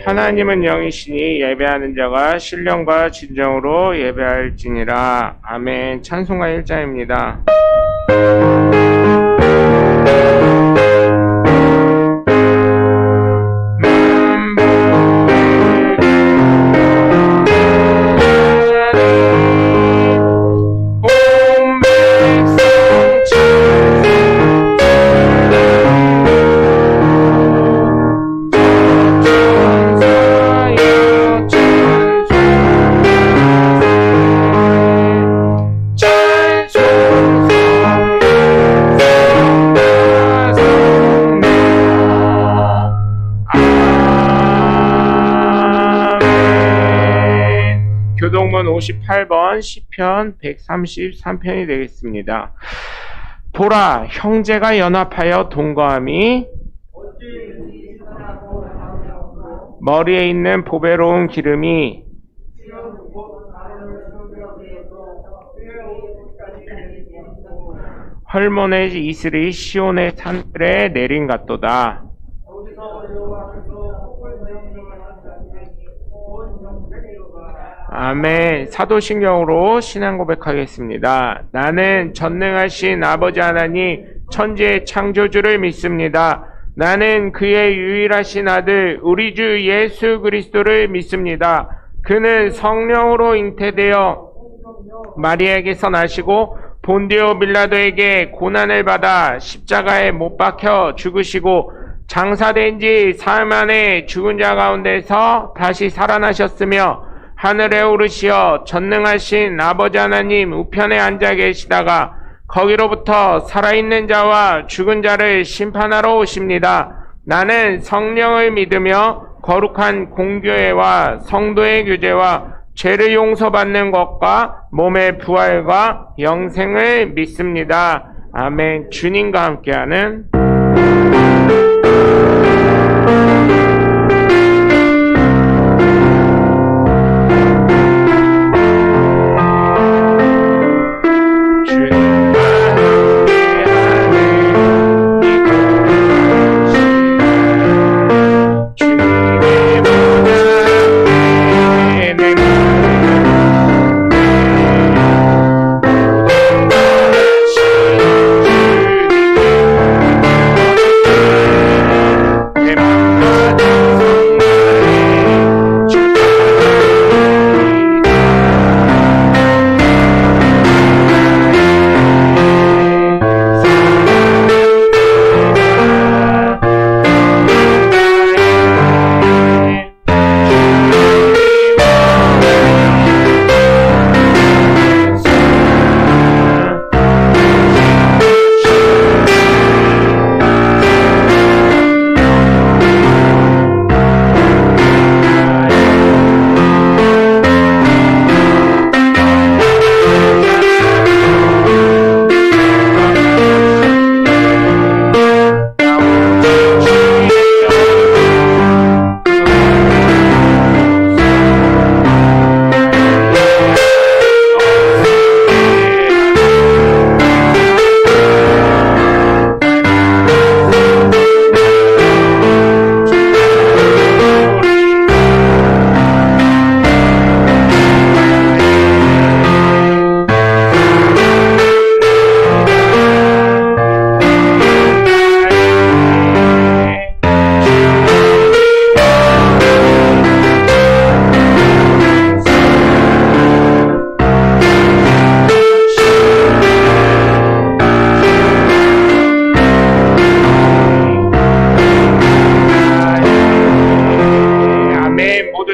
하나님은 영이시니 예배하는 자가 신령과 진정으로 예배할지니라. 아멘. 찬송가 1장입니다. 교동문 58번 시편 133편이 되겠습니다. 보라, 형제가 연합하여 동거함이 머리에 있는 보배로운 기름이 헐몬의 이슬이 시온의 산들에 내린 같도다. 아멘. 사도신경으로 신앙 고백하겠습니다. 나는 전능하신 아버지 하나님 천지의 창조주를 믿습니다. 나는 그의 유일하신 아들 우리 주 예수 그리스도를 믿습니다. 그는 성령으로 잉태되어 마리아에게서 나시고 본디오 빌라도에게 고난을 받아 십자가에 못 박혀 죽으시고 장사된 지 사흘 만에 죽은 자 가운데서 다시 살아나셨으며 하늘에 오르시어 전능하신 아버지 하나님 우편에 앉아 계시다가 거기로부터 살아있는 자와 죽은 자를 심판하러 오십니다. 나는 성령을 믿으며 거룩한 공교회와 성도의 교제와 죄를 용서받는 것과 몸의 부활과 영생을 믿습니다. 아멘. 주님과 함께하는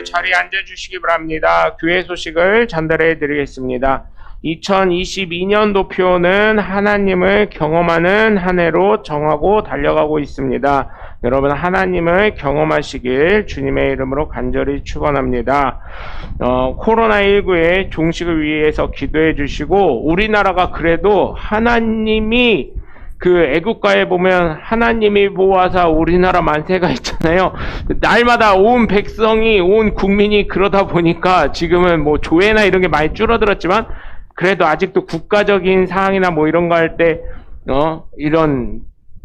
자리에 앉아주시기 바랍니다. 교회 소식을 전달해 드리겠습니다. 2022년도 표는 하나님을 경험하는 한 해로 정하고 달려가고 있습니다. 여러분 하나님을 경험하시길 주님의 이름으로 간절히 축원합니다. 코로나19의 종식을 위해서 기도해 주시고 우리나라가 그래도 하나님이 그 애국가에 보면 하나님이 보호하사 우리나라 만세가 있잖아요. 날마다 온 백성이 온 국민이 그러다 보니까 지금은 뭐 조회나 이런 게 많이 줄어들었지만 그래도 아직도 국가적인 사항이나 뭐 이런 거 할 때 이런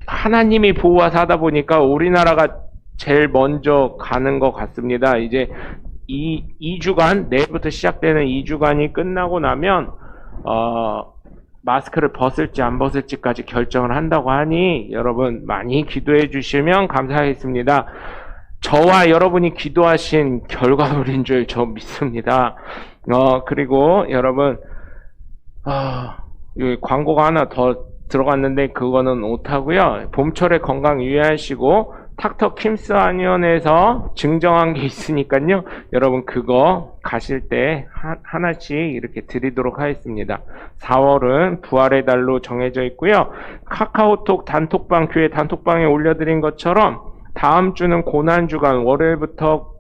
하나님이 보호하사 하다 보니까 우리나라가 제일 먼저 가는 것 같습니다. 이제 2주간, 내일부터 시작되는 2주간이 끝나고 나면, 마스크를 벗을지 안 벗을지까지 결정을 한다고 하니 여러분 많이 기도해 주시면 감사하겠습니다. 저와 여러분이 기도하신 결과물인 줄 저 믿습니다. 그리고 여러분, 여기 광고가 하나 더 들어갔는데 그거는 못하고요. 봄철에 건강 유의하시고 닥터 킴스 한의원에서 증정한 게 있으니까요. 여러분 그거 가실 때 하나씩 이렇게 드리도록 하겠습니다. 4월은 부활의 달로 정해져 있고요. 카카오톡 단톡방, 교회 단톡방에 올려드린 것처럼 다음 주는 고난주간, 월요일부터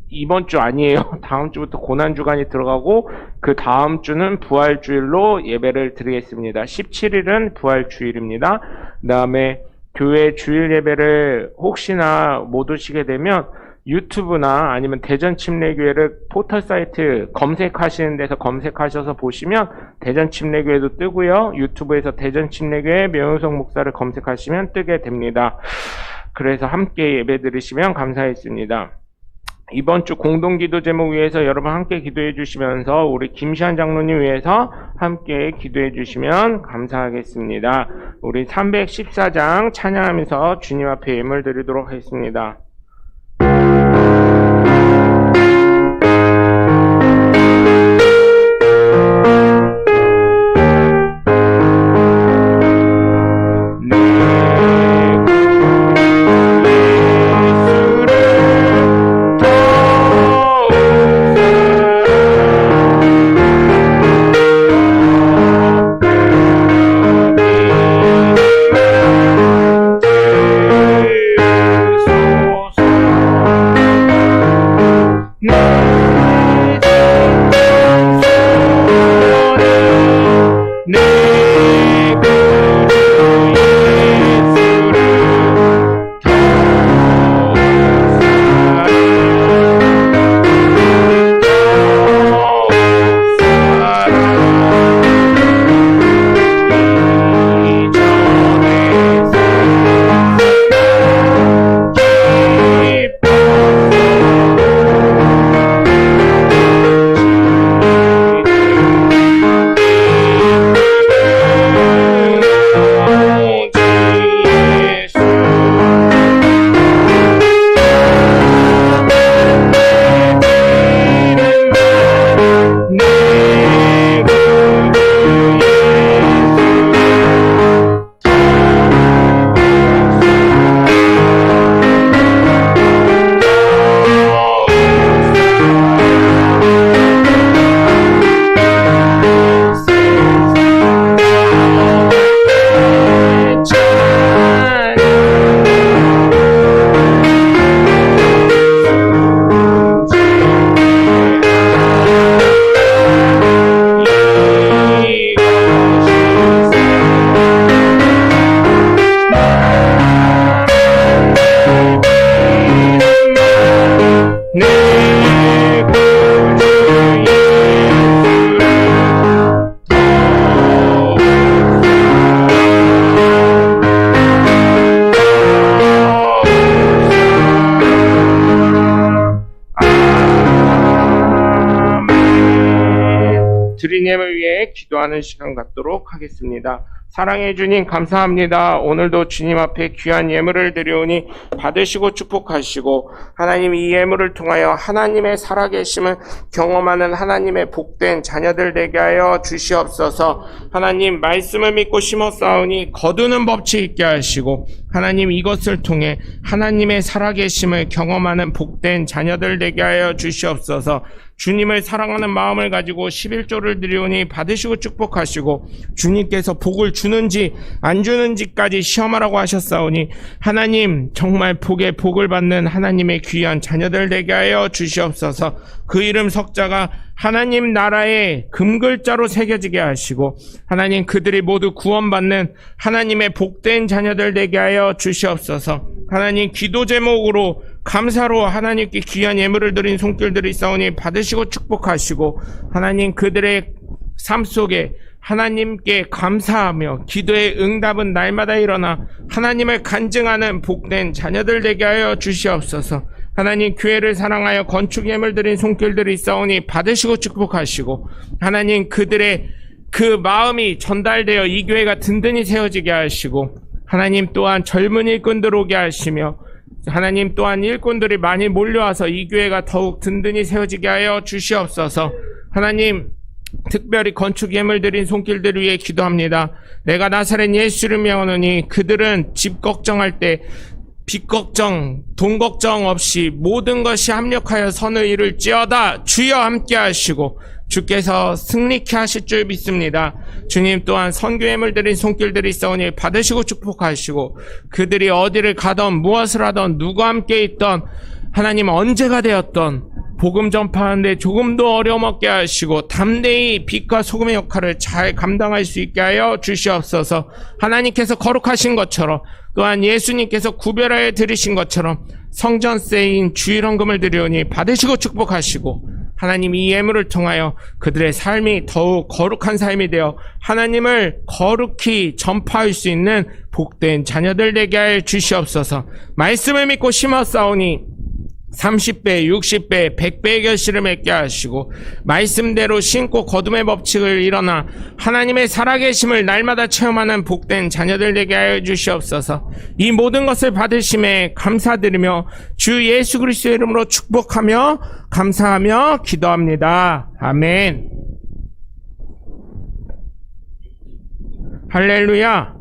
이번 주 아니에요. 다음 주부터 고난주간이 들어가고 그 다음 주는 부활주일로 예배를 드리겠습니다. 17일은 부활주일입니다. 그 다음에 교회 주일 예배를 혹시나 못 오시게 되면 유튜브나 아니면 대전 침례교회를 포털 사이트 검색하시는 데서 검색하셔서 보시면 대전 침례교회도 뜨고요. 유튜브에서 대전 침례교회 명효성 목사를 검색하시면 뜨게 됩니다. 그래서 함께 예배 드리시면 감사했습니다. 이번 주 공동기도 제목 위해서 여러분 함께 기도해 주시면서 우리 김시한 장로님 위해서 함께 기도해 주시면 감사하겠습니다. 우리 314장 찬양하면서 주님 앞에 예물 드리도록 하겠습니다. 드린 예물 위해 기도하는 시간 갖도록 하겠습니다. 사랑해 주님 감사합니다. 오늘도 주님 앞에 귀한 예물을 드려오니 받으시고 축복하시고 하나님 이 예물을 통하여 하나님의 살아계심을 경험하는 하나님의 복된 자녀들 되게 하여 주시옵소서. 하나님 말씀을 믿고 심었사오니 거두는 법칙 있게 하시고 하나님 이것을 통해 하나님의 살아계심을 경험하는 복된 자녀들 되게 하여 주시옵소서. 주님을 사랑하는 마음을 가지고 11조를 드리오니 받으시고 축복하시고 주님께서 복을 주는지 안 주는지까지 시험하라고 하셨사오니 하나님 정말 복에 복을 받는 하나님의 귀한 자녀들 되게 하여 주시옵소서. 그 이름 석자가 하나님 나라의 금글자로 새겨지게 하시고 하나님 그들이 모두 구원받는 하나님의 복된 자녀들 되게 하여 주시옵소서. 하나님 기도 제목으로 감사로 하나님께 귀한 예물을 드린 손길들이 있사오니 받으시고 축복하시고 하나님 그들의 삶 속에 하나님께 감사하며 기도의 응답은 날마다 일어나 하나님을 간증하는 복된 자녀들 되게 하여 주시옵소서. 하나님, 교회를 사랑하여 건축 예물 드린 손길들이 있사오니 받으시고 축복하시고, 하나님, 그들의 그 마음이 전달되어 이 교회가 든든히 세워지게 하시고, 하나님 또한 젊은 일꾼들 오게 하시며, 하나님 또한 일꾼들이 많이 몰려와서 이 교회가 더욱 든든히 세워지게 하여 주시옵소서. 하나님, 특별히 건축 예물 드린 손길들을 위해 기도합니다. 내가 나사렛 예수를 명하노니 그들은 집 걱정할 때 빚 걱정, 돈 걱정 없이 모든 것이 합력하여 선을 이룰지어다. 주여 함께 하시고 주께서 승리케 하실 줄 믿습니다. 주님 또한 선교 예물 드린 손길들이 있사오니 받으시고 축복하시고, 그들이 어디를 가던 무엇을 하던 누구와 함께 있던 하나님 언제가 되었던 복음 전파하는데 조금도 어려움 없게 하시고 담대히 빛과 소금의 역할을 잘 감당할 수 있게 하여 주시옵소서. 하나님께서 거룩하신 것처럼, 또한 예수님께서 구별하여 드리신 것처럼 성전세인 주일헌금을 드리오니 받으시고 축복하시고, 하나님 이 예물을 통하여 그들의 삶이 더욱 거룩한 삶이 되어 하나님을 거룩히 전파할 수 있는 복된 자녀들 되게 하여 주시옵소서. 말씀을 믿고 심었사오니 30배, 60배, 100배의 결실을 맺게 하시고, 말씀대로 신고 거둠의 법칙을 일어나 하나님의 살아계심을 날마다 체험하는 복된 자녀들 되게 하여 주시옵소서. 이 모든 것을 받으심에 감사드리며 주 예수 그리스도의 이름으로 축복하며 감사하며 기도합니다. 아멘. 할렐루야.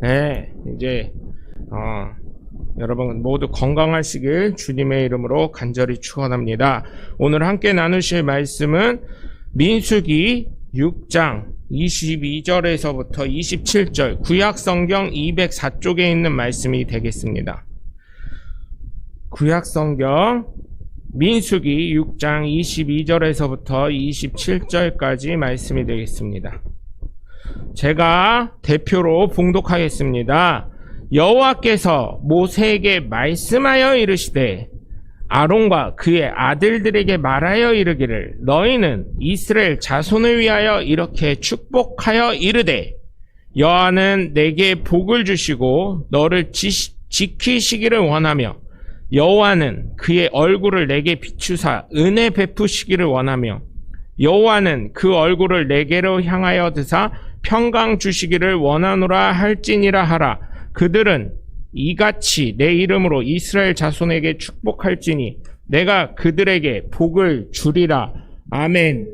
네, 이제 여러분 모두 건강하시길 주님의 이름으로 간절히 축원합니다. 오늘 함께 나누실 말씀은 민수기 6장 22절에서부터 27절 구약성경 204쪽에 있는 말씀이 되겠습니다. 구약성경 민수기 6장 22절에서부터 27절까지 말씀이 되겠습니다. 제가 대표로 봉독하겠습니다. 여호와께서 모세에게 말씀하여 이르시되 아론과 그의 아들들에게 말하여 이르기를, 너희는 이스라엘 자손을 위하여 이렇게 축복하여 이르되, 여호와는 내게 복을 주시고 너를 지키시기를 원하며, 여호와는 그의 얼굴을 내게 비추사 은혜 베푸시기를 원하며, 여호와는 그 얼굴을 내게로 향하여 드사 평강 주시기를 원하노라 할지니라 하라. 그들은 이같이 내 이름으로 이스라엘 자손에게 축복할지니 내가 그들에게 복을 주리라. 아멘.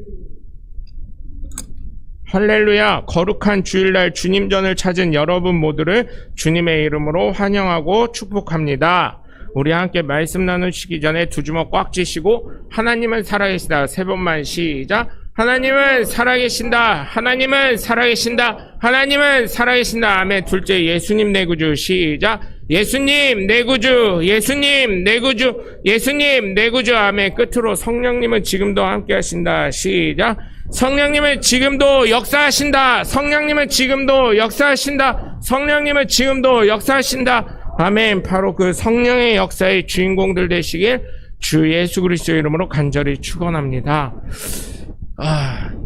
할렐루야. 거룩한 주일날 주님 전을 찾은 여러분 모두를 주님의 이름으로 환영하고 축복합니다. 우리 함께 말씀 나누시기 전에 두 주먹 꽉 쥐시고 하나님은 살아계시다 세 번만 시작. 하나님은 살아계신다. 하나님은 살아계신다. 하나님은 살아계신다. 아멘. 둘째, 예수님 내 구주 시작. 예수님 내 구주, 예수님 내 구주, 예수님 내 구주. 아멘. 끝으로 성령님은 지금도 함께 하신다 시작. 성령님은 지금도 역사하신다. 성령님은 지금도 역사하신다. 성령님은 지금도 역사하신다. 아멘. 바로 그 성령의 역사의 주인공들 되시길 주 예수 그리스도의 이름으로 간절히 축원합니다.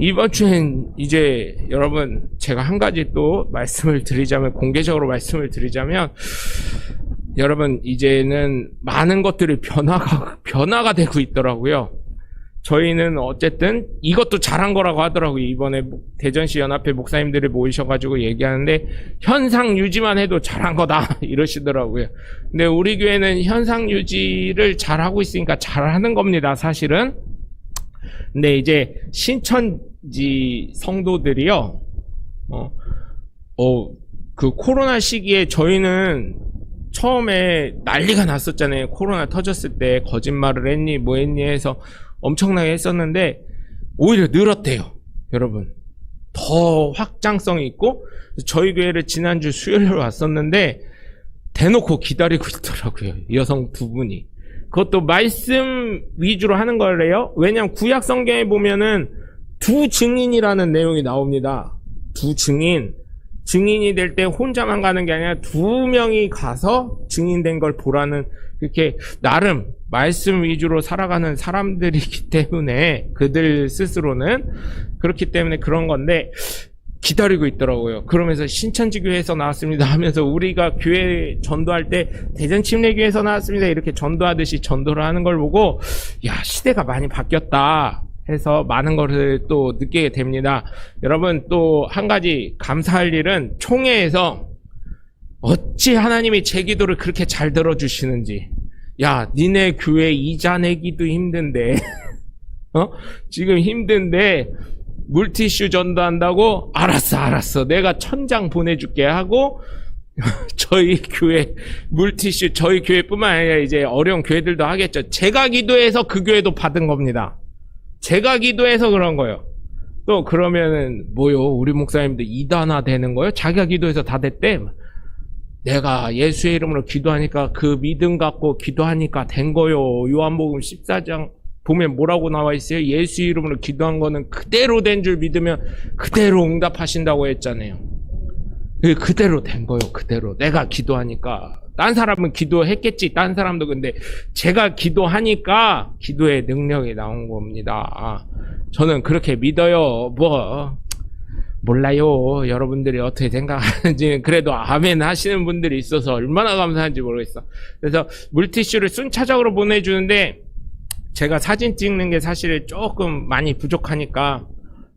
이번 주엔 이제 여러분 제가 한 가지 또 말씀을 드리자면, 공개적으로 말씀을 드리자면, 여러분 이제는 많은 것들이 변화가 되고 있더라고요. 저희는 어쨌든 이것도 잘한 거라고 하더라고요. 이번에 대전시 연합회 목사님들이 모이셔가지고 얘기하는데 현상 유지만 해도 잘한 거다 이러시더라고요. 근데 우리 교회는 현상 유지를 잘하고 있으니까 잘하는 겁니다, 사실은. 근데 이제 신천지 성도들이요, 그 코로나 시기에 저희는 처음에 난리가 났었잖아요. 코로나 터졌을 때 거짓말을 했니 뭐 했니 해서 엄청나게 했었는데 오히려 늘었대요. 여러분, 더 확장성이 있고, 저희 교회를 지난주 수요일에 왔었는데 대놓고 기다리고 있더라고요, 여성 두 분이. 그것도 말씀 위주로 하는 거래요. 왜냐면 구약 성경에 보면은 두 증인이라는 내용이 나옵니다. 두 증인. 증인이 될 때 혼자만 가는 게 아니라 두 명이 가서 증인된 걸 보라는, 그렇게 나름 말씀 위주로 살아가는 사람들이기 때문에, 그들 스스로는 그렇기 때문에 그런 건데, 기다리고 있더라고요. 그러면서 신천지교회에서 나왔습니다 하면서 우리가 교회 전도할 때 대전침례교회에서 나왔습니다 이렇게 전도하듯이 전도를 하는 걸 보고 야, 시대가 많이 바뀌었다 해서 많은 것을 또 느끼게 됩니다. 여러분, 또 한 가지 감사할 일은 총회에서 어찌 하나님이 제 기도를 그렇게 잘 들어주시는지. 야, 니네 교회 이자 내기도 힘든데 지금 힘든데 물티슈 전도한다고? 알았어. 내가 1000장 보내줄게 하고, 저희 교회, 물티슈, 저희 교회뿐만 아니라 이제 어려운 교회들도 하겠죠. 제가 기도해서 그 교회도 받은 겁니다. 제가 기도해서 그런 거예요. 또 그러면은, 뭐요? 우리 목사님도 이단화 되는 거예요? 자기가 기도해서 다 됐대? 내가 예수의 이름으로 기도하니까 그 믿음 갖고 기도하니까 된 거요. 요한복음 14장. 보면 뭐라고 나와 있어요? 예수 이름으로 기도한 거는 그대로 된 줄 믿으면 그대로 응답하신다고 했잖아요. 그대로 된 거예요. 그대로. 내가 기도하니까. 딴 사람은 기도했겠지. 딴 사람도. 근데 제가 기도하니까 기도의 능력이 나온 겁니다. 저는 그렇게 믿어요. 몰라요. 여러분들이 어떻게 생각하는지는. 그래도 아멘 하시는 분들이 있어서 얼마나 감사한지 모르겠어. 그래서 물티슈를 순차적으로 보내주는데 제가 사진 찍는 게 사실 조금 많이 부족하니까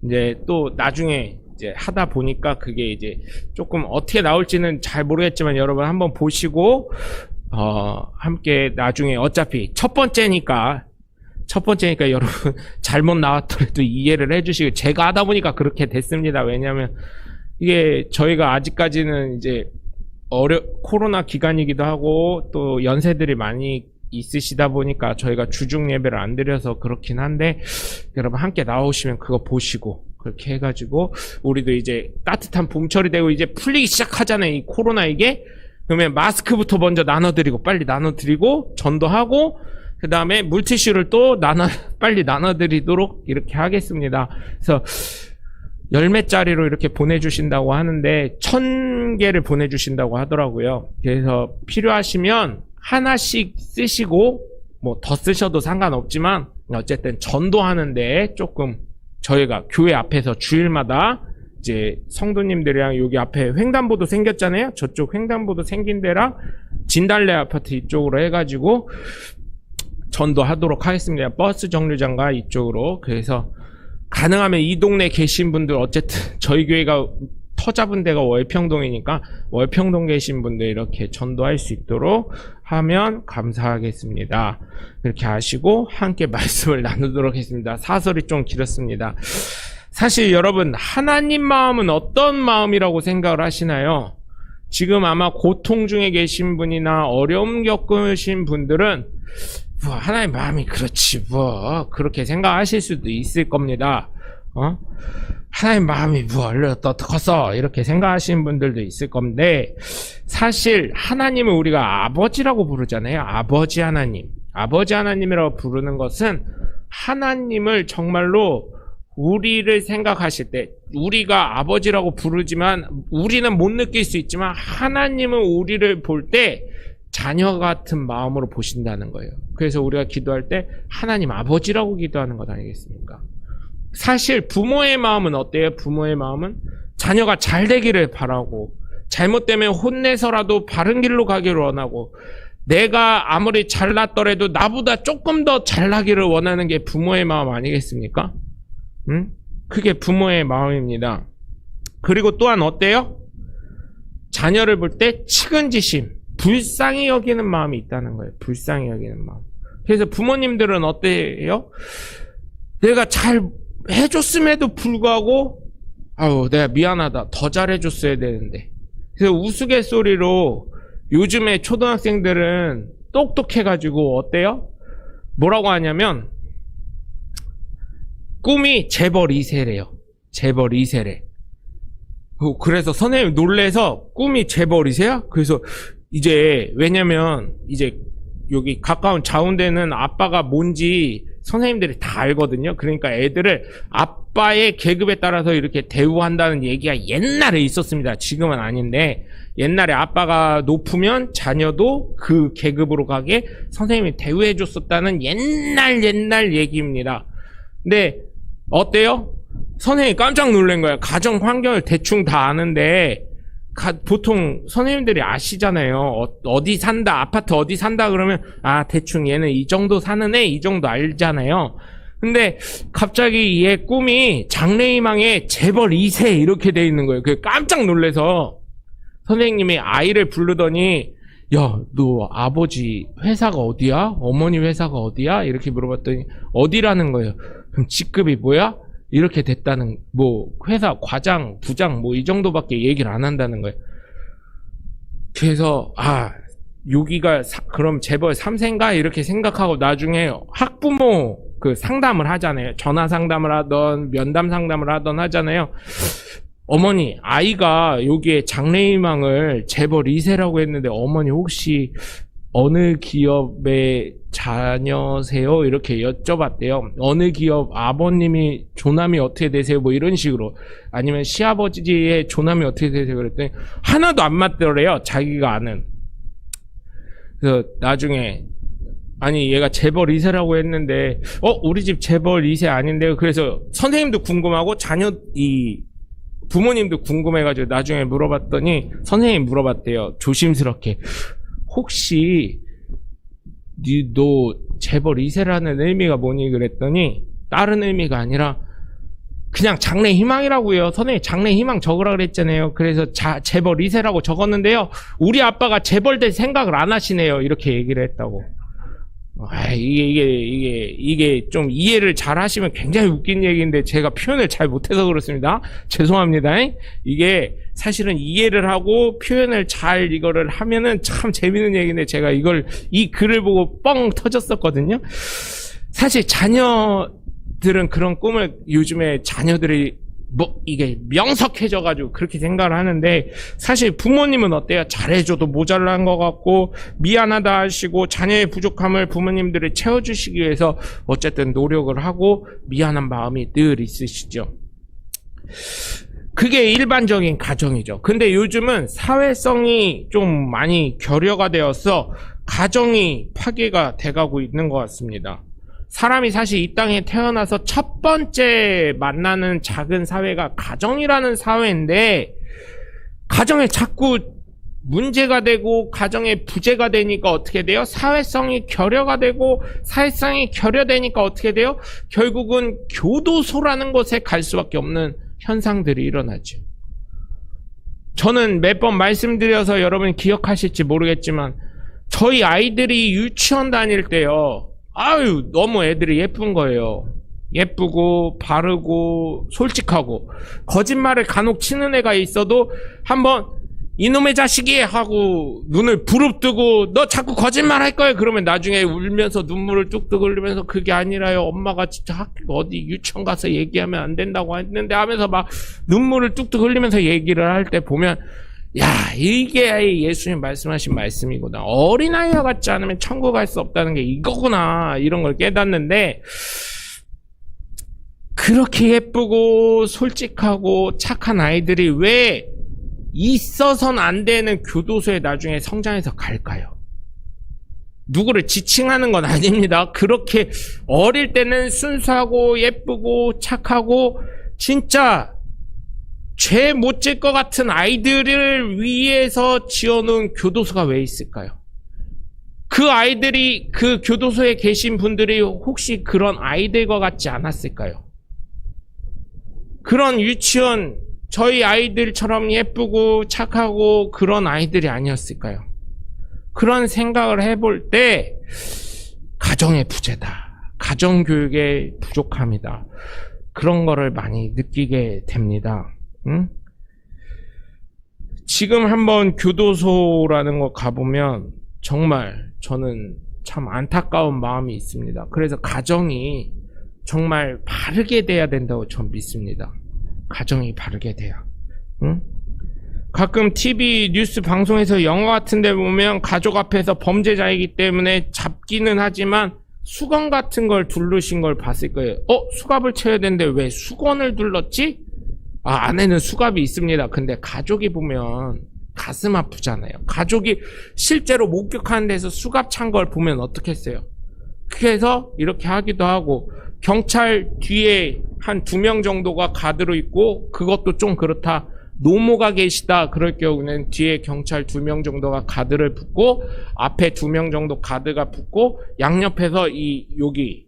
이제 또 나중에 이제 하다 보니까 그게 이제 조금 어떻게 나올지는 잘 모르겠지만 여러분 한번 보시고 함께 나중에 어차피 첫 번째니까 여러분 잘못 나왔더라도 이해를 해주시고 제가 하다 보니까 그렇게 됐습니다. 왜냐하면 이게 저희가 아직까지는 이제 코로나 기간이기도 하고 또 연세들이 많이 있으시다 보니까 저희가 주중 예배를 안 드려서 그렇긴 한데 여러분 함께 나오시면 그거 보시고 그렇게 해가지고 우리도 이제 따뜻한 봄철이 되고 이제 풀리기 시작하잖아요. 이 코로나 이게. 그러면 마스크부터 먼저 나눠드리고 빨리 나눠드리고 전도하고 그 다음에 물티슈를 또 빨리 나눠드리도록 이렇게 하겠습니다. 그래서 10매짜리로 이렇게 보내주신다고 하는데 1000개를 보내주신다고 하더라고요. 그래서 필요하시면 하나씩 쓰시고 뭐 더 쓰셔도 상관없지만 어쨌든 전도하는데 조금 저희가 교회 앞에서 주일마다 이제 성도님들이랑 여기 앞에 횡단보도 생겼잖아요. 저쪽 횡단보도 생긴 데랑 진달래 아파트 이쪽으로 해가지고 전도하도록 하겠습니다. 버스 정류장과 이쪽으로. 그래서 가능하면 이 동네 계신 분들 어쨌든 저희 교회가 터 잡은 데가 월평동이니까 월평동 계신 분들 이렇게 전도할 수 있도록 하면 감사하겠습니다. 이렇게 하시고 함께 말씀을 나누도록 하겠습니다. 사설이 좀 길었습니다. 사실 여러분 하나님 마음은 어떤 마음이라고 생각을 하시나요? 지금 아마 고통 중에 계신 분이나 어려움 겪으신 분들은 하나님 마음이 그렇지 그렇게 생각하실 수도 있을 겁니다. 하나님 마음이 얼렸다 컸어 이렇게 생각하시는 분들도 있을 건데 사실 하나님을 우리가 아버지라고 부르잖아요. 아버지 하나님이라고 부르는 것은 하나님을 정말로 우리를 생각하실 때 우리가 아버지라고 부르지만 우리는 못 느낄 수 있지만 하나님은 우리를 볼 때 자녀 같은 마음으로 보신다는 거예요. 그래서 우리가 기도할 때 하나님 아버지라고 기도하는 것 아니겠습니까? 사실 부모의 마음은 어때요? 부모의 마음은 자녀가 잘 되기를 바라고 잘못되면 혼내서라도 바른 길로 가기를 원하고 내가 아무리 잘났더라도 나보다 조금 더 잘나기를 원하는 게 부모의 마음 아니겠습니까? 그게 부모의 마음입니다. 그리고 또한 어때요? 자녀를 볼 때 측은지심, 불쌍히 여기는 마음이 있다는 거예요. 불쌍히 여기는 마음. 그래서 부모님들은 어때요? 내가 잘 해줬음에도 불구하고 내가 미안하다. 더 잘해줬어야 되는데. 그래서 우스갯소리로 요즘에 초등학생들은 똑똑해가지고 어때요? 뭐라고 하냐면 꿈이 재벌 2세래요. 재벌 2세래. 그래서 선생님이 놀래서 꿈이 재벌 2세야? 그래서 이제 왜냐면 이제 여기 가까운 자운대는 아빠가 뭔지 선생님들이 다 알거든요. 그러니까 애들을 아빠의 계급에 따라서 이렇게 대우한다는 얘기가 옛날에 있었습니다. 지금은 아닌데 옛날에 아빠가 높으면 자녀도 그 계급으로 가게 선생님이 대우해 줬었다는 옛날 얘기입니다. 근데 어때요? 선생님이 깜짝 놀란 거야. 가정 환경을 대충 다 아는데, 보통 선생님들이 아시잖아요. 어디 산다, 아파트 어디 산다 그러면, 아, 대충 얘는 이 정도 사는 애, 이 정도 알잖아요. 근데 갑자기 얘 꿈이 장래희망에 재벌 2세 이렇게 돼 있는 거예요. 그게 깜짝 놀라서 선생님이 아이를 부르더니, 야, 너 아버지 회사가 어디야? 어머니 회사가 어디야? 이렇게 물어봤더니 어디라는 거예요. 그럼 직급이 뭐야? 이렇게 됐다는, 뭐 회사 과장, 부장 뭐 이 정도밖에 얘기를 안 한다는 거예요. 그래서 여기가 그럼 재벌 3세인가 이렇게 생각하고 나중에 학부모 그 상담을 하잖아요. 전화 상담을 하던 면담 상담을 하던 하잖아요. 어머니, 아이가 여기에 장래희망을 재벌 2세라고 했는데 어머니 혹시 어느 기업의 자녀세요? 이렇게 여쭤봤대요. 어느 기업 아버님이 조남이 어떻게 되세요? 뭐 이런 식으로. 아니면 시아버지의 조남이 어떻게 되세요? 그랬더니 하나도 안 맞더래요. 자기가 아는. 그래서 나중에 아니 얘가 재벌 2세라고 했는데 우리 집 재벌 2세 아닌데요. 그래서 선생님도 궁금하고 부모님도 궁금해가지고 나중에 물어봤더니 선생님이 물어봤대요. 조심스럽게. 혹시 너 재벌 2세라는 의미가 뭐니? 그랬더니 다른 의미가 아니라 그냥 장래희망이라고요. 선생님 장래희망 적으라 그랬잖아요. 그래서 재벌 2세라고 적었는데요. 우리 아빠가 재벌 될 생각을 안 하시네요. 이렇게 얘기를 했다고. 이게 좀 이해를 잘 하시면 굉장히 웃긴 얘기인데 제가 표현을 잘 못해서 그렇습니다. 죄송합니다. 이게 사실은 이해를 하고 표현을 잘 이거를 하면은 참 재밌는 얘기인데 제가 이 글을 보고 뻥 터졌었거든요. 사실 자녀들은 그런 꿈을 요즘에 자녀들이 이게 명석해져가지고 그렇게 생각을 하는데 사실 부모님은 어때요? 잘해줘도 모자란 것 같고 미안하다 하시고 자녀의 부족함을 부모님들이 채워주시기 위해서 어쨌든 노력을 하고 미안한 마음이 늘 있으시죠. 그게 일반적인 가정이죠. 근데 요즘은 사회성이 좀 많이 결여가 되어서 가정이 파괴가 돼가고 있는 것 같습니다. 사람이 사실 이 땅에 태어나서 첫 번째 만나는 작은 사회가 가정이라는 사회인데 가정에 자꾸 문제가 되고 가정에 부재가 되니까 어떻게 돼요? 사회성이 결여가 되고 사회성이 결여되니까 어떻게 돼요? 결국은 교도소라는 곳에 갈 수밖에 없는 현상들이 일어나죠. 저는 몇 번 말씀드려서 여러분 기억하실지 모르겠지만 저희 아이들이 유치원 다닐 때요. 너무 애들이 예쁜 거예요. 예쁘고 바르고 솔직하고 거짓말을 간혹 치는 애가 있어도 한번 이놈의 자식이 하고 눈을 부릅뜨고 너 자꾸 거짓말 할 거야 그러면 나중에 울면서 눈물을 뚝뚝 흘리면서 그게 아니라요. 엄마가 진짜 어디 유치원 가서 얘기하면 안 된다고 했는데 하면서 막 눈물을 뚝뚝 흘리면서 얘기를 할 때 보면 야, 이게 예수님 말씀하신 말씀이구나. 어린아이와 같지 않으면 천국 갈 수 없다는 게 이거구나. 이런 걸 깨닫는데 그렇게 예쁘고 솔직하고 착한 아이들이 왜 있어선 안 되는 교도소에 나중에 성장해서 갈까요? 누구를 지칭하는 건 아닙니다. 그렇게 어릴 때는 순수하고 예쁘고 착하고 진짜 죄 못 질 것 같은 아이들을 위해서 지어놓은 교도소가 왜 있을까요? 그 아이들이 그 교도소에 계신 분들이 혹시 그런 아이들과 같지 않았을까요? 그런 유치원 저희 아이들처럼 예쁘고 착하고 그런 아이들이 아니었을까요? 그런 생각을 해볼 때 가정의 부재다. 가정교육의 부족함이다. 그런 거를 많이 느끼게 됩니다. 응? 지금 한번 교도소라는 거 가보면 정말 저는 참 안타까운 마음이 있습니다. 그래서 가정이 정말 바르게 돼야 된다고 전 믿습니다. 가정이 바르게 돼야. 응? 가끔 TV 뉴스 방송에서 영화 같은 데 보면 가족 앞에서 범죄자이기 때문에 잡기는 하지만 수건 같은 걸 둘르신 걸 봤을 거예요. 수갑을 채워야 되는데 왜 수건을 둘렀지? 안에는 수갑이 있습니다. 근데 가족이 보면 가슴 아프잖아요. 가족이 실제로 목격하는 데서 수갑 찬 걸 보면 어떻겠어요? 그래서 이렇게 하기도 하고 경찰 뒤에 한 2명 정도가 가드로 있고 그것도 좀 그렇다. 노모가 계시다. 그럴 경우는 뒤에 경찰 2명 정도가 가드를 붙고 앞에 2명 정도 가드가 붙고 양옆에서 여기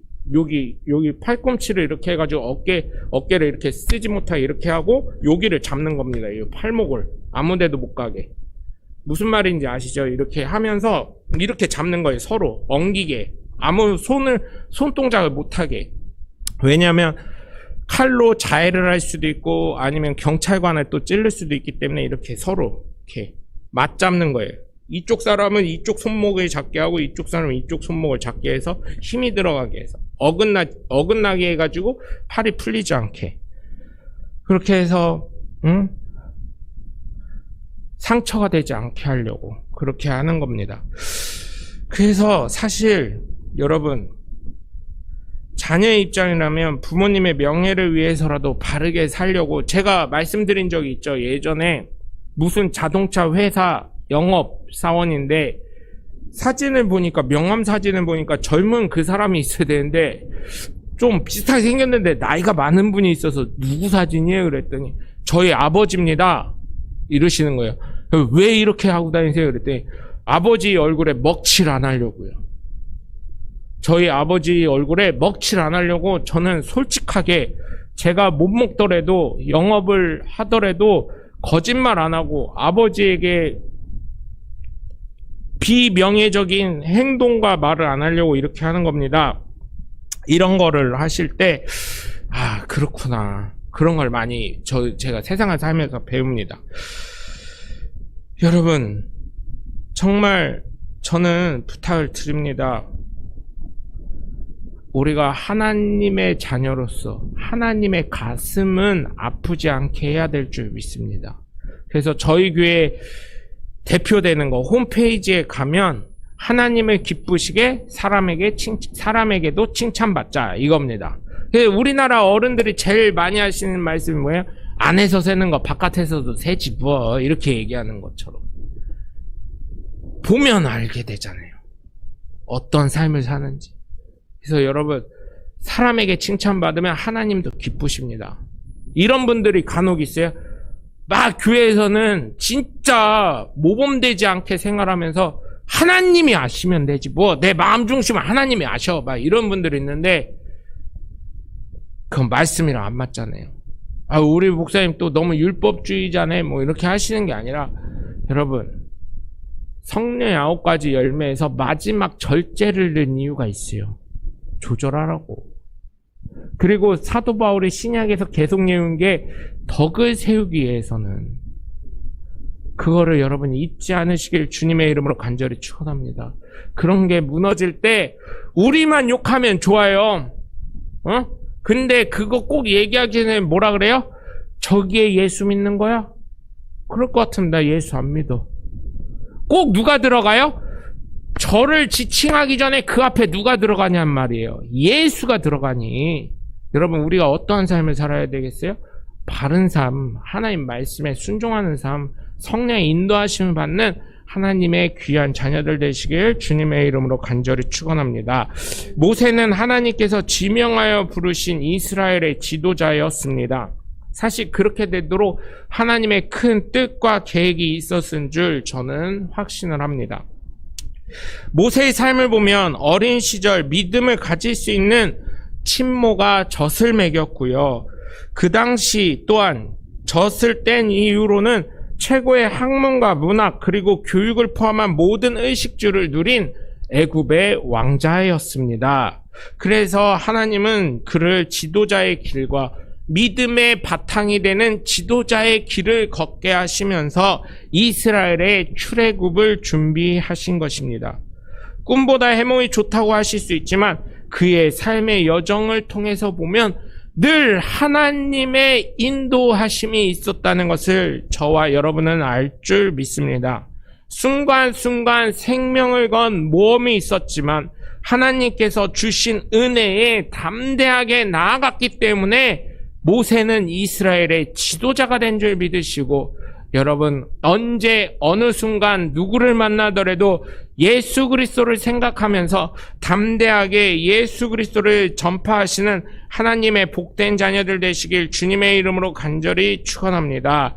팔꿈치를 이렇게 해가지고 어깨를 이렇게 쓰지 못하게 이렇게 하고 여기를 잡는 겁니다. 이 팔목을 아무데도 못 가게. 무슨 말인지 아시죠? 이렇게 하면서 이렇게 잡는 거예요. 서로 엉기게. 아무 손동작을 못하게. 왜냐하면 칼로 자해를 할 수도 있고 아니면 경찰관을 또 찔릴 수도 있기 때문에 이렇게 서로 이렇게 맞잡는 거예요. 이쪽 사람은 이쪽 손목을 잡게 하고 이쪽 사람은 이쪽 손목을 잡게 해서 힘이 들어가게 해서 어긋나게 해가지고 팔이 풀리지 않게 그렇게 해서 상처가 되지 않게 하려고 그렇게 하는 겁니다. 그래서 사실 여러분 자녀의 입장이라면 부모님의 명예를 위해서라도 바르게 살려고 제가 말씀드린 적이 있죠. 예전에 무슨 자동차 회사 영업사원인데 사진을 보니까 명함 사진을 보니까 젊은 그 사람이 있어야 되는데 좀 비슷하게 생겼는데 나이가 많은 분이 있어서 누구 사진이에요? 그랬더니 저희 아버지입니다. 이러시는 거예요. 왜 이렇게 하고 다니세요? 그랬더니 아버지 얼굴에 먹칠 안 하려고요. 저희 아버지 얼굴에 먹칠 안 하려고 저는 솔직하게 제가 못 먹더라도 영업을 하더라도 거짓말 안 하고 아버지에게 비명예적인 행동과 말을 안 하려고 이렇게 하는 겁니다. 이런 거를 하실 때 그렇구나. 그런 걸 많이 제가 세상을 살면서 배웁니다. 여러분 정말 저는 부탁을 드립니다. 우리가 하나님의 자녀로서 하나님의 가슴은 아프지 않게 해야 될 줄 믿습니다. 그래서 저희 교회 대표되는 거 홈페이지에 가면 하나님을 기쁘시게 사람에게도 칭찬받자 이겁니다. 우리나라 어른들이 제일 많이 하시는 말씀이 뭐예요? 안에서 새는 거 바깥에서도 새지 뭐 이렇게 얘기하는 것처럼 보면 알게 되잖아요. 어떤 삶을 사는지. 그래서 여러분 사람에게 칭찬받으면 하나님도 기쁘십니다. 이런 분들이 간혹 있어요. 막 교회에서는 진짜 모범되지 않게 생활하면서 하나님이 아시면 되지 뭐 내 마음 중심은 하나님이 아셔 막 이런 분들이 있는데 그건 말씀이랑 안 맞잖아요. 우리 목사님 또 너무 율법주의자네 뭐 이렇게 하시는 게 아니라 여러분 성령의 9가지 열매에서 마지막 절제를 넣은 이유가 있어요. 조절하라고. 그리고 사도 바울이 신약에서 계속 외운 게 덕을 세우기 위해서는 그거를 여러분이 잊지 않으시길 주님의 이름으로 간절히 축원합니다. 그런 게 무너질 때 우리만 욕하면 좋아요. 근데 그거 꼭 얘기하기 전에 뭐라 그래요? 저기에 예수 믿는 거야? 그럴 것 같으면 나 예수 안 믿어. 꼭 누가 들어가요? 저를 지칭하기 전에 그 앞에 누가 들어가냔 말이에요. 예수가 들어가니. 여러분 우리가 어떠한 삶을 살아야 되겠어요? 바른 삶, 하나님 말씀에 순종하는 삶, 성령의 인도하심을 받는 하나님의 귀한 자녀들 되시길 주님의 이름으로 간절히 축원합니다. 모세는 하나님께서 지명하여 부르신 이스라엘의 지도자였습니다. 사실 그렇게 되도록 하나님의 큰 뜻과 계획이 있었은 줄 저는 확신을 합니다. 모세의 삶을 보면 어린 시절 믿음을 가질 수 있는 친모가 젖을 먹였고요. 그 당시 또한 젖을 뗀 이후로는 최고의 학문과 문학 그리고 교육을 포함한 모든 의식주를 누린 애굽의 왕자였습니다. 그래서 하나님은 그를 지도자의 길과 믿음의 바탕이 되는 지도자의 길을 걷게 하시면서 이스라엘의 출애굽을 준비하신 것입니다. 꿈보다 해몽이 좋다고 하실 수 있지만 그의 삶의 여정을 통해서 보면 늘 하나님의 인도하심이 있었다는 것을 저와 여러분은 알 줄 믿습니다. 순간순간 생명을 건 모험이 있었지만 하나님께서 주신 은혜에 담대하게 나아갔기 때문에 모세는 이스라엘의 지도자가 된 줄 믿으시고 여러분, 언제 어느 순간 누구를 만나더라도 예수 그리스도를 생각하면서 담대하게 예수 그리스도를 전파하시는 하나님의 복된 자녀들 되시길 주님의 이름으로 간절히 축원합니다.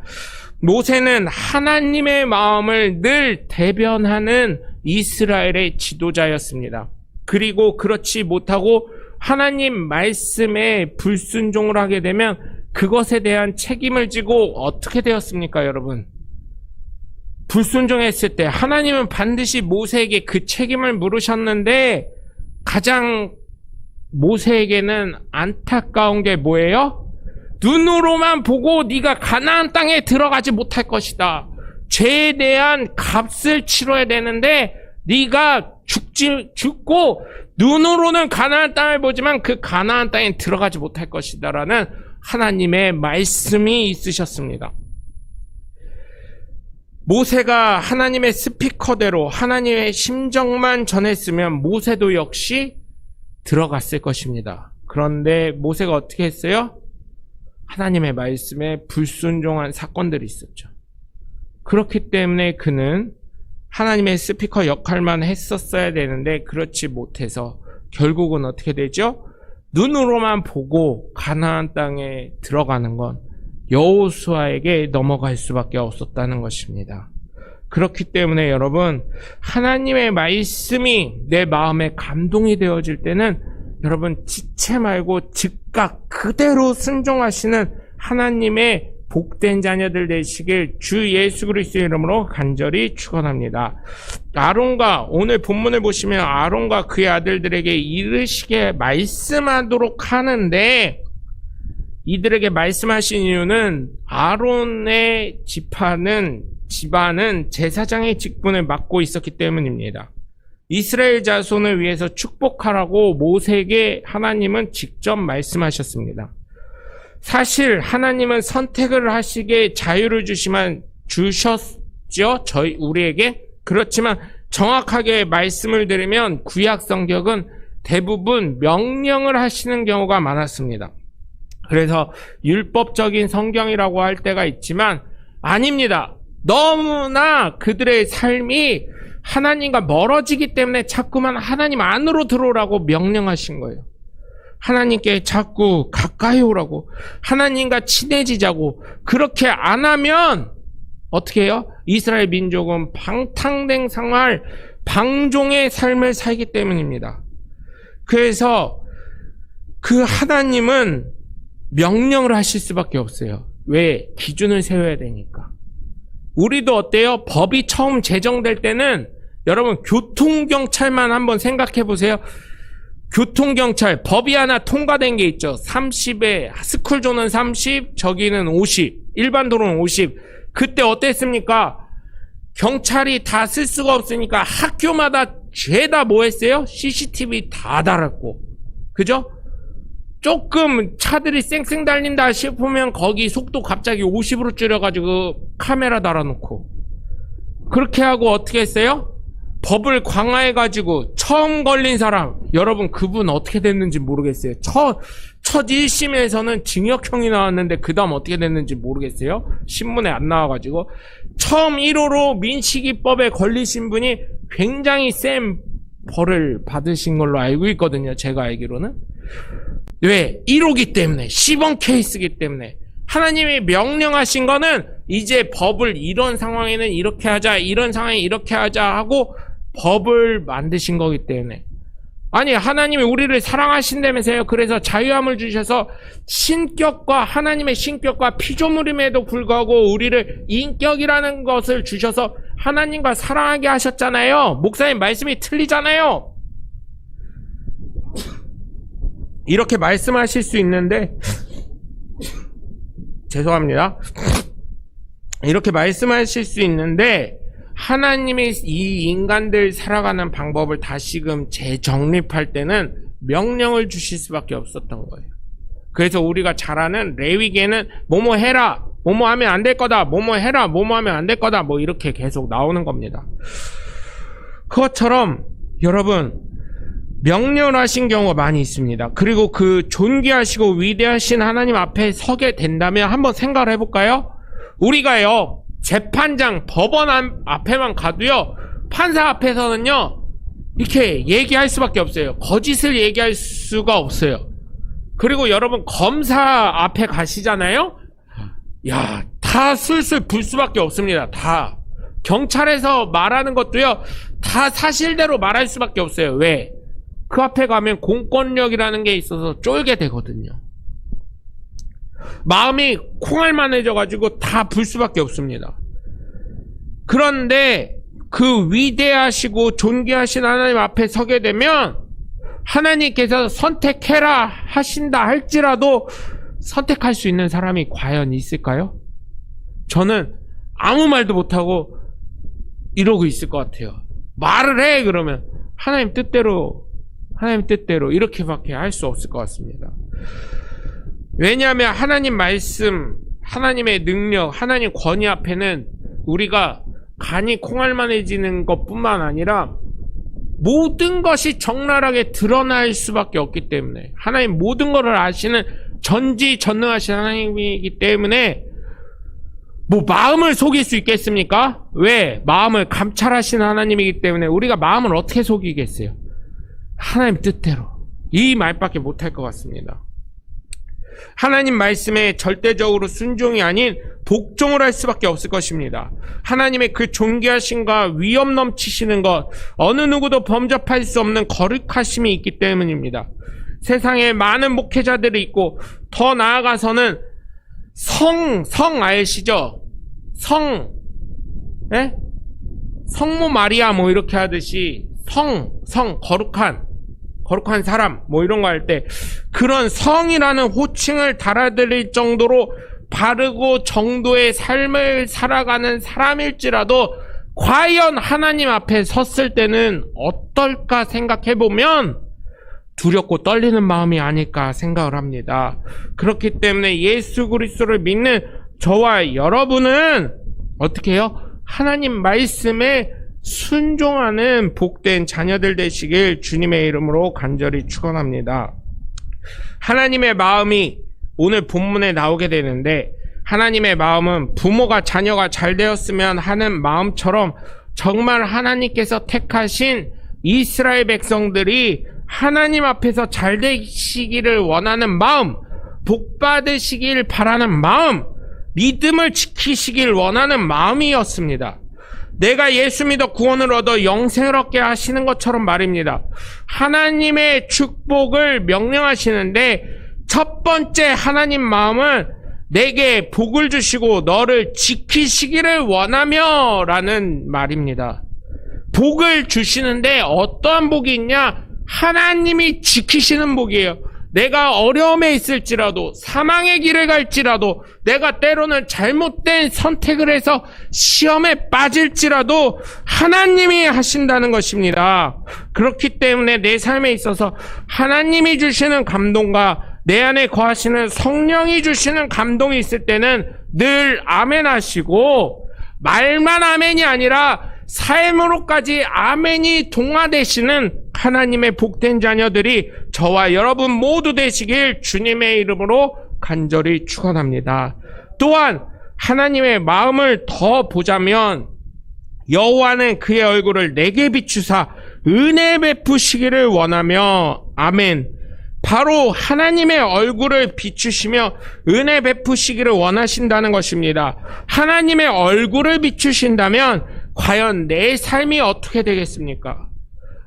모세는 하나님의 마음을 늘 대변하는 이스라엘의 지도자였습니다. 그리고 그렇지 못하고 하나님 말씀에 불순종을 하게 되면 그것에 대한 책임을 지고 어떻게 되었습니까, 여러분? 불순종했을 때 하나님은 반드시 모세에게 그 책임을 물으셨는데 가장 모세에게는 안타까운 게 뭐예요? 눈으로만 보고 네가 가나안 땅에 들어가지 못할 것이다. 죄에 대한 값을 치러야 되는데 네가 죽고 눈으로는 가나안 땅을 보지만 그 가나안 땅에 들어가지 못할 것이다라는 하나님의 말씀이 있으셨습니다. 모세가 하나님의 스피커대로 하나님의 심정만 전했으면 모세도 역시 들어갔을 것입니다. 그런데 모세가 어떻게 했어요? 하나님의 말씀에 불순종한 사건들이 있었죠. 그렇기 때문에 그는 하나님의 스피커 역할만 했었어야 되는데 그렇지 못해서 결국은 어떻게 되죠? 눈으로만 보고 가나안 땅에 들어가는 건 여호수아에게 넘어갈 수밖에 없었다는 것입니다. 그렇기 때문에 여러분, 하나님의 말씀이 내 마음에 감동이 되어질 때는 여러분 지체 말고 즉각 그대로 순종하시는 하나님의 복된 자녀들 되시길 주 예수 그리스도의 이름으로 간절히 축원합니다. 아론과 오늘 본문을 보시면 아론과 그의 아들들에게 이르시게 말씀하도록 하는데 이들에게 말씀하신 이유는 아론의 집안은 제사장의 직분을 맡고 있었기 때문입니다. 이스라엘 자손을 위해서 축복하라고 모세에게 하나님은 직접 말씀하셨습니다. 사실 하나님은 선택을 하시게 자유를 주셨죠. 우리에게. 그렇지만 정확하게 말씀을 들으면 구약 성경은 대부분 명령을 하시는 경우가 많았습니다. 그래서 율법적인 성경이라고 할 때가 있지만 아닙니다. 너무나 그들의 삶이 하나님과 멀어지기 때문에 자꾸만 하나님 안으로 들어오라고 명령하신 거예요. 하나님께 자꾸 가까이 오라고, 하나님과 친해지자고. 그렇게 안 하면 어떻게 해요? 이스라엘 민족은 방탕된 생활, 방종의 삶을 살기 때문입니다. 그래서 그 하나님은 명령을 하실 수밖에 없어요. 왜? 기준을 세워야 되니까. 우리도 어때요? 법이 처음 제정될 때는 여러분 교통경찰만 한번 생각해 보세요. 교통경찰 법이 하나 통과된 게 있죠. 30에 스쿨존은 30, 저기는 50, 일반 도로는 50. 그때 어땠습니까? 경찰이 다 쓸 수가 없으니까 학교마다 죄다 뭐 했어요? CCTV 다 달았고, 그죠? 조금 차들이 쌩쌩 달린다 싶으면 거기 속도 갑자기 50으로 줄여가지고 카메라 달아놓고, 그렇게 하고 어떻게 했어요? 법을 강화해가지고 처음 걸린 사람, 여러분 그분 어떻게 됐는지 모르겠어요. 첫 1심에서는 징역형이 나왔는데 그 다음 어떻게 됐는지 모르겠어요. 신문에 안 나와가지고. 처음 1호로 민식이법에 걸리신 분이 굉장히 센 벌을 받으신 걸로 알고 있거든요. 제가 알기로는. 왜? 1호기 때문에, 시범 케이스기 때문에. 하나님이 명령하신 거는 이제 법을 이런 상황에는 이렇게 하자, 이런 상황에 이렇게 하자 하고 법을 만드신 거기 때문에. 아니, 하나님이 우리를 사랑하신다면서요. 그래서 자유함을 주셔서 신격과 하나님의 신격과 피조물임에도 불구하고 우리를 인격이라는 것을 주셔서 하나님과 사랑하게 하셨잖아요. 목사님 말씀이 틀리잖아요. 이렇게 말씀하실 수 있는데 죄송합니다. 이렇게 말씀하실 수 있는데 하나님이 이 인간들 살아가는 방법을 다시금 재정립할 때는 명령을 주실 수밖에 없었던 거예요. 그래서 우리가 잘 아는 레위기에는 뭐뭐 해라, 뭐뭐 하면 안 될 거다, 뭐뭐 해라, 뭐뭐 하면 안 될 거다, 뭐 이렇게 계속 나오는 겁니다. 그것처럼 여러분 명령하신 경우가 많이 있습니다. 그리고 그 존귀하시고 위대하신 하나님 앞에 서게 된다면 한번 생각을 해볼까요? 우리가요 재판장, 법원 앞에만 가도요, 판사 앞에서는요, 이렇게 얘기할 수밖에 없어요. 거짓을 얘기할 수가 없어요. 그리고 여러분, 검사 앞에 가시잖아요? 야, 다 술술 불 수밖에 없습니다. 다. 경찰에서 말하는 것도요, 다 사실대로 말할 수밖에 없어요. 왜? 그 앞에 가면 공권력이라는 게 있어서 쫄게 되거든요. 마음이 콩알만해져가지고 다 불 수밖에 없습니다. 그런데 그 위대하시고 존귀하신 하나님 앞에 서게 되면 하나님께서 선택해라 하신다 할지라도 선택할 수 있는 사람이 과연 있을까요? 저는 아무 말도 못하고 이러고 있을 것 같아요. 말을 해 그러면 하나님 뜻대로 이렇게밖에 할 수 없을 것 같습니다. 왜냐하면 하나님 말씀, 하나님의 능력, 하나님 권위 앞에는 우리가 간이 콩알만해지는 것뿐만 아니라 모든 것이 적나라하게 드러날 수밖에 없기 때문에, 하나님 모든 것을 아시는 전지전능하신 하나님이기 때문에 뭐 마음을 속일 수 있겠습니까? 왜? 마음을 감찰하시는 하나님이기 때문에 우리가 마음을 어떻게 속이겠어요? 하나님 뜻대로, 이 말밖에 못할 것 같습니다. 하나님 말씀에 절대적으로 순종이 아닌 복종을 할 수밖에 없을 것입니다. 하나님의 그 존귀하심과 위엄 넘치시는 것, 어느 누구도 범접할 수 없는 거룩하심이 있기 때문입니다. 세상에 많은 목회자들이 있고, 더 나아가서는 성 아시죠? 성모 마리아 뭐 이렇게 하듯이 거룩한 사람 뭐 이런 거 할 때 그런 성이라는 호칭을 달아드릴 정도로 바르고 정도의 삶을 살아가는 사람일지라도 과연 하나님 앞에 섰을 때는 어떨까 생각해보면 두렵고 떨리는 마음이 아닐까 생각을 합니다. 그렇기 때문에 예수 그리스도를 믿는 저와 여러분은 어떻게 해요? 하나님 말씀에 순종하는 복된 자녀들 되시길 주님의 이름으로 간절히 축원합니다. 하나님의 마음이 오늘 본문에 나오게 되는데, 하나님의 마음은 부모가 자녀가 잘 되었으면 하는 마음처럼 정말 하나님께서 택하신 이스라엘 백성들이 하나님 앞에서 잘 되시기를 원하는 마음, 복 받으시길 바라는 마음, 믿음을 지키시길 원하는 마음이었습니다. 내가 예수 믿어 구원을 얻어 영생을 얻게 하시는 것처럼 말입니다. 하나님의 축복을 명령하시는데 첫 번째 하나님 마음은 내게 복을 주시고 너를 지키시기를 원하며 라는 말입니다. 복을 주시는데 어떠한 복이 있냐? 하나님이 지키시는 복이에요. 내가 어려움에 있을지라도, 사망의 길을 갈지라도, 내가 때로는 잘못된 선택을 해서 시험에 빠질지라도 하나님이 하신다는 것입니다. 그렇기 때문에 내 삶에 있어서 하나님이 주시는 감동과 내 안에 거하시는 성령이 주시는 감동이 있을 때는 늘 아멘 하시고, 말만 아멘이 아니라 삶으로까지 아멘이 동화되시는 하나님의 복된 자녀들이 저와 여러분 모두 되시길 주님의 이름으로 간절히 축원합니다. 또한 하나님의 마음을 더 보자면, 여호와는 그의 얼굴을 내게 비추사 은혜 베푸시기를 원하며, 아멘. 바로 하나님의 얼굴을 비추시며 은혜 베푸시기를 원하신다는 것입니다. 하나님의 얼굴을 비추신다면 과연 내 삶이 어떻게 되겠습니까?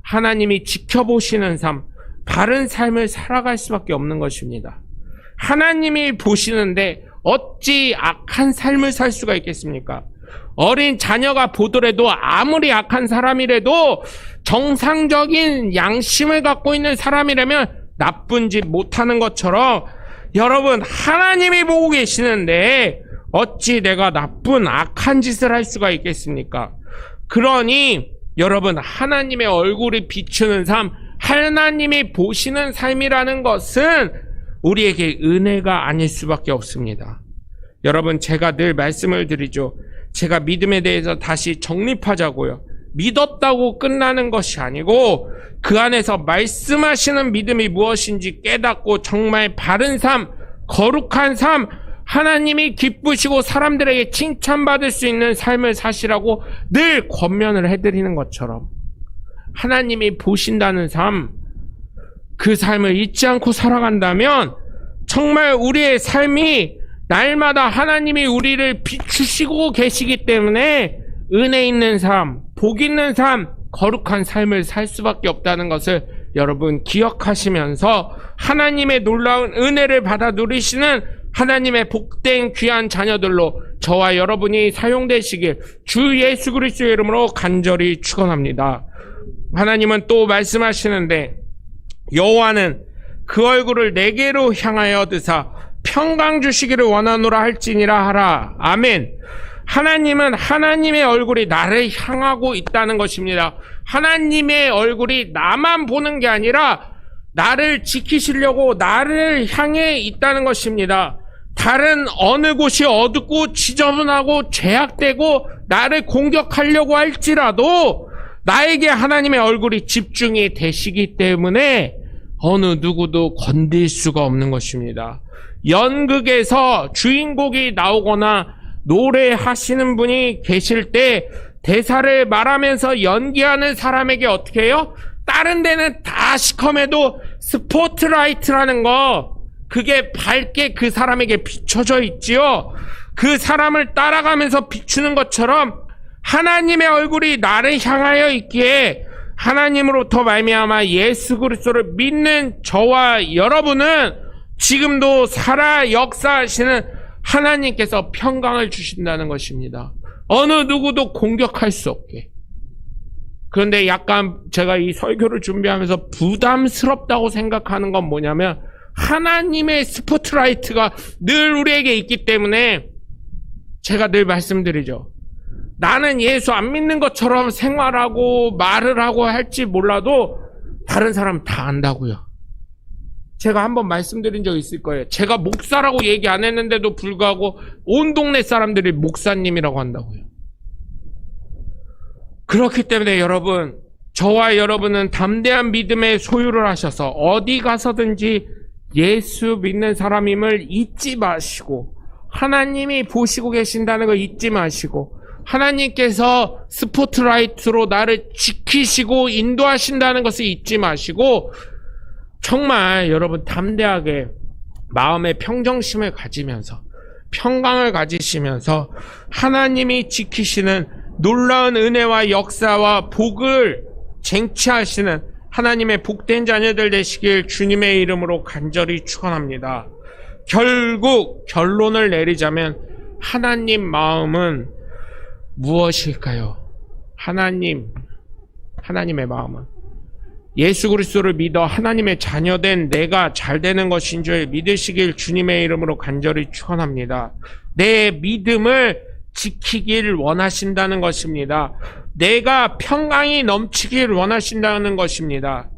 하나님이 지켜보시는 삶, 바른 삶을 살아갈 수밖에 없는 것입니다. 하나님이 보시는데 어찌 악한 삶을 살 수가 있겠습니까? 어린 자녀가 보더라도 아무리 악한 사람이라도 정상적인 양심을 갖고 있는 사람이라면 나쁜 짓 못하는 것처럼, 여러분, 하나님이 보고 계시는데 어찌 내가 나쁜 악한 짓을 할 수가 있겠습니까? 그러니 여러분, 하나님의 얼굴이 비추는 삶, 하나님이 보시는 삶이라는 것은 우리에게 은혜가 아닐 수밖에 없습니다. 여러분, 제가 늘 말씀을 드리죠. 제가 믿음에 대해서 다시 정립하자고요. 믿었다고 끝나는 것이 아니고 그 안에서 말씀하시는 믿음이 무엇인지 깨닫고 정말 바른 삶, 거룩한 삶, 하나님이 기쁘시고 사람들에게 칭찬받을 수 있는 삶을 사시라고 늘 권면을 해드리는 것처럼 하나님이 보신다는 삶, 그 삶을 잊지 않고 살아간다면 정말 우리의 삶이 날마다 하나님이 우리를 비추시고 계시기 때문에 은혜 있는 삶, 복 있는 삶, 거룩한 삶을 살 수밖에 없다는 것을 여러분 기억하시면서 하나님의 놀라운 은혜를 받아 누리시는 하나님의 복된 귀한 자녀들로 저와 여러분이 사용되시길 주 예수 그리스도의 이름으로 간절히 축원합니다. 하나님은 또 말씀하시는데 여호와는 그 얼굴을 내게로 향하여 드사 평강 주시기를 원하노라 할지니라 하라. 아멘. 하나님은 하나님의 얼굴이 나를 향하고 있다는 것입니다. 하나님의 얼굴이 나만 보는 게 아니라 나를 지키시려고 나를 향해 있다는 것입니다. 다른 어느 곳이 어둡고 지저분하고 죄악되고 나를 공격하려고 할지라도 나에게 하나님의 얼굴이 집중이 되시기 때문에 어느 누구도 건들 수가 없는 것입니다. 연극에서 주인공이 나오거나 노래하시는 분이 계실 때 대사를 말하면서 연기하는 사람에게 어떻게 해요? 다른 데는 다 시커매도 스포트라이트라는 거, 그게 밝게 그 사람에게 비춰져 있지요. 그 사람을 따라가면서 비추는 것처럼 하나님의 얼굴이 나를 향하여 있기에 하나님으로부터 말미암아 예수 그리스도를 믿는 저와 여러분은 지금도 살아 역사하시는 하나님께서 평강을 주신다는 것입니다. 어느 누구도 공격할 수 없게. 그런데 약간 제가 이 설교를 준비하면서 부담스럽다고 생각하는 건 뭐냐면 하나님의 스포트라이트가 늘 우리에게 있기 때문에 제가 늘 말씀드리죠. 나는 예수 안 믿는 것처럼 생활하고 말을 하고 할지 몰라도 다른 사람 다 안다고요. 제가 한번 말씀드린 적 있을 거예요. 제가 목사라고 얘기 안 했는데도 불구하고 온 동네 사람들이 목사님이라고 한다고요. 그렇기 때문에 여러분, 저와 여러분은 담대한 믿음의 소유를 하셔서 어디 가서든지 예수 믿는 사람임을 잊지 마시고 하나님이 보시고 계신다는 걸 잊지 마시고 하나님께서 스포트라이트로 나를 지키시고 인도하신다는 것을 잊지 마시고 정말 여러분 담대하게 마음의 평정심을 가지면서 평강을 가지시면서 하나님이 지키시는 놀라운 은혜와 역사와 복을 쟁취하시는 하나님의 복된 자녀들 되시길 주님의 이름으로 간절히 축원합니다. 결국 결론을 내리자면 하나님 마음은 무엇일까요? 하나님의 마음은 예수 그리스도를 믿어 하나님의 자녀된 내가 잘 되는 것인 줄 믿으시길 주님의 이름으로 간절히 축원합니다. 내 믿음을 지키길 원하신다는 것입니다. 내가 평강이 넘치길 원하신다는 것입니다.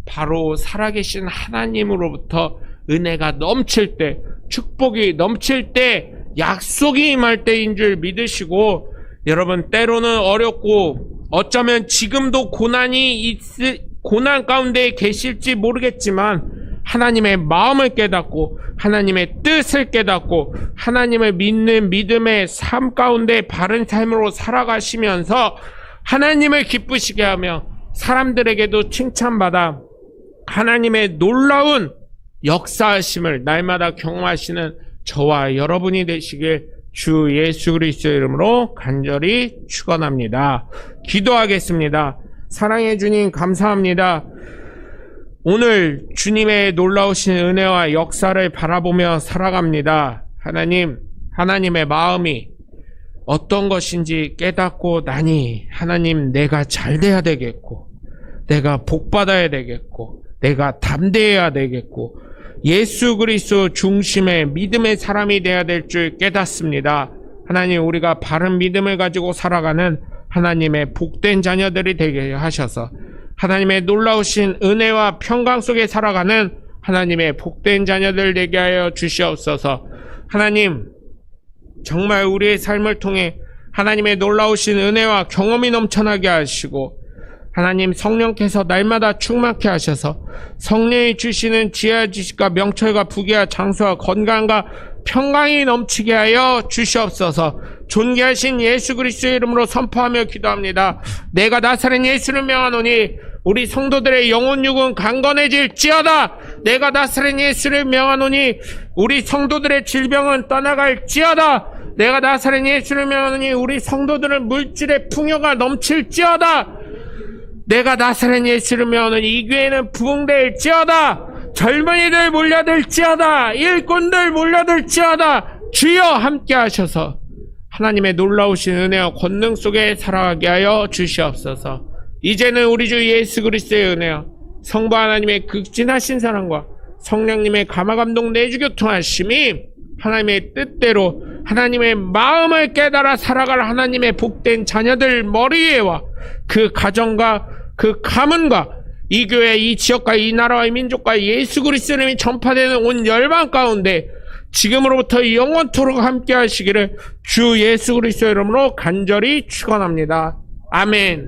바로 살아계신 하나님으로부터 은혜가 넘칠 때, 축복이 넘칠 때, 약속이 임할 때인 줄 믿으시고 여러분 때로는 어렵고 어쩌면 지금도 고난 가운데 계실지 모르겠지만 하나님의 마음을 깨닫고 하나님의 뜻을 깨닫고 하나님을 믿는 믿음의 삶 가운데 바른 삶으로 살아가시면서 하나님을 기쁘시게 하며 사람들에게도 칭찬받아 하나님의 놀라운 역사하심을 날마다 경험하시는 저와 여러분이 되시길 주 예수 그리스도의 이름으로 간절히 축원합니다. 기도하겠습니다. 사랑해 주님 감사합니다. 오늘 주님의 놀라우신 은혜와 역사를 바라보며 살아갑니다. 하나님의 마음이 어떤 것인지 깨닫고 나니 하나님 내가 잘 돼야 되겠고 내가 복받아야 되겠고 내가 담대해야 되겠고 예수 그리스도 중심의 믿음의 사람이 되어야 될 줄 깨닫습니다. 하나님 우리가 바른 믿음을 가지고 살아가는 하나님의 복된 자녀들이 되게 하셔서 하나님의 놀라우신 은혜와 평강 속에 살아가는 하나님의 복된 자녀들 되게 하여 주시옵소서. 하나님 정말 우리의 삶을 통해 하나님의 놀라우신 은혜와 경험이 넘쳐나게 하시고 하나님 성령께서 날마다 충만케 하셔서 성령이 주시는 지혜와 지식과 명철과 부귀와 장수와 건강과 평강이 넘치게 하여 주시옵소서. 존귀하신 예수 그리스도의 이름으로 선포하며 기도합니다. 내가 나사렛 예수를 명하노니 우리 성도들의 영혼 육은 강건해질지어다. 내가 나사렛 예수를 명하노니 우리 성도들의 질병은 떠나갈지어다. 내가 나사렛 예수를 명하노니 우리 성도들은 물질의 풍요가 넘칠지어다. 내가 나사렛 예수를 명하노니 이 교회는 부흥될지어다. 젊은이들 몰려들지어다. 일꾼들 몰려들지어다. 주여 함께 하셔서 하나님의 놀라우신 은혜와 권능 속에 살아가게 하여 주시옵소서. 이제는 우리 주 예수 그리스도의 은혜와 성부 하나님의 극진하신 사랑과 성령님의 감화감동 내주교통하심이 하나님의 뜻대로 하나님의 마음을 깨달아 살아갈 하나님의 복된 자녀들 머리에와 그 가정과 그 가문과 이 교회, 이 지역과 이 나라와 이 민족과 예수 그리스도의 이름이 전파되는 온 열방 가운데 지금으로부터 영원토록 함께 하시기를 주 예수 그리스도의 이름으로 간절히 축원합니다. 아멘.